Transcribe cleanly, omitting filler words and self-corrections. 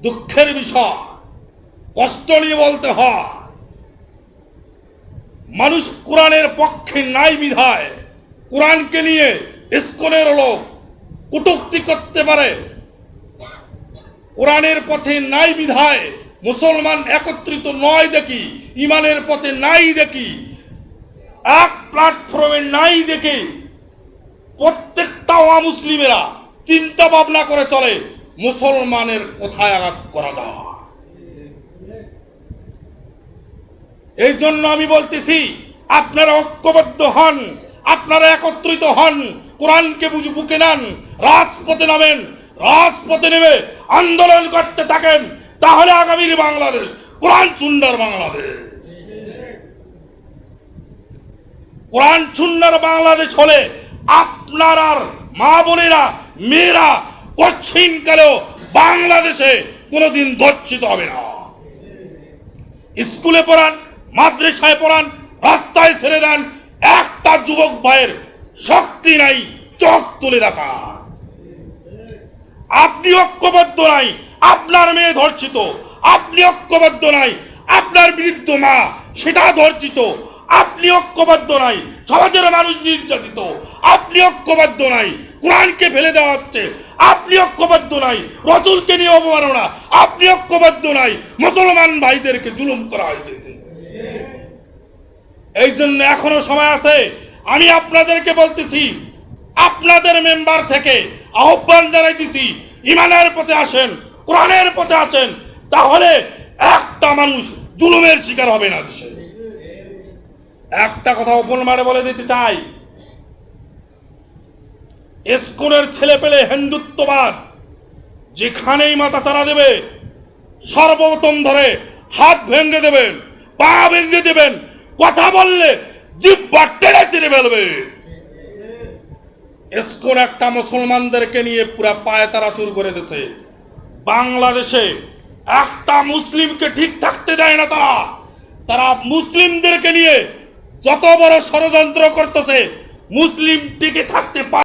দুঃখের বিষয়, কষ্ট নিয়ে বলতে হয়, মানুষ কোরআনের পক্ষে নাই বিধায় কোরআনকে নিয়ে ইসকনের লোক কটূক্তি করতে পারে। কোরআনের পথে নাই বিধায় মুসলমান একত্রিত নয় দেখি, ইমানের পথে নাই দেখি, এক প্ল্যাটফর্মে নাই দেখি প্রত্যেকটা অমুসলিমেরা চিন্তা ভাবনা করে চলে মুসলমানের কোথায় আঘাত করা যায়। এই জন্য আমি বলতেছি, আপনারা ঐক্যবদ্ধ হন, আপনারা একত্রিত হন, কোরআনকে বুকে নেন, রাজপথে নামেন, রাজপথে নেমে আন্দোলন করতে থাকেন, তাহলে আগামীর বাংলাদেশ কোরআন সুন্নাহর বাংলাদেশ। কোরআন সুন্নাহর বাংলাদেশ হলে আপনার আর মা বোনেরা মেয়েরা কঠিন কালেও বাংলাদেশে কোনোদিন ধর্ষিত হবে না। স্কুলে পড়ান, মাদ্রাসায় পড়ান, রাস্তায় ছেড়ে দেন, একটা যুবক ভাইয়ের শক্তি নাই চোখ তুলে দেখা। আপনি ঐক্যবদ্ধ নাই, আপনার মেয়ে ধর্ষিত, আপনি ঐক্যবদ্ধ নাই, আপনার বৃদ্ধ মা সেটা ধর্ষিত, আপনি ঐক্যবদ্ধ নাই, সমাজের মানুষ নির্যাতিত, আপনি ঐক্যবদ্ধ নাই, কোরআনকে ফেলে দেওয়া হচ্ছে, আপনি ঐক্যবদ্ধ নাই, রাসূলকে নিয়ে অবমাননা, আপনি ঐক্যবদ্ধ নাই, মুসলমান ভাইদেরকে জুলুম করা হইতেছে। এই জন্য এখনো সময় আছে। আমি আপনাদেরকে বলতেছি, আপনাদের মেম্বার থেকে আহ্বান জানাইতেছি, ইমানের পথে আসেন, কোরআনের পথে আসেন, তাহলে একটা মানুষ জুলুমের শিকার হবে না দেশে। একটা কথা ওপেন মারে বলে দিতে চাই, ইসকনের ছেলে পেলে হিন্দুত্ববাদ যেখানেই মাথা চারা দেবে, সর্বপ্রথম ধরে হাত ভেঙে দেবেন, পা ভেঙে দেবেন, কথা বললে জিহ্বা টেনে ছিঁড়ে ফেলবে। ইসকন একটা মুসলমানদেরকে নিয়ে পুরা পায়ে তারা শুরু করে দিয়েছে। বাংলাদেশে একটা মুসলিমকে ঠিক থাকতে দেয় না তারা। তারা মুসলিমদেরকে নিয়ে যত বড় ষড়যন্ত্র করতেছে, মুসলিম টিকে থাকতে পারে।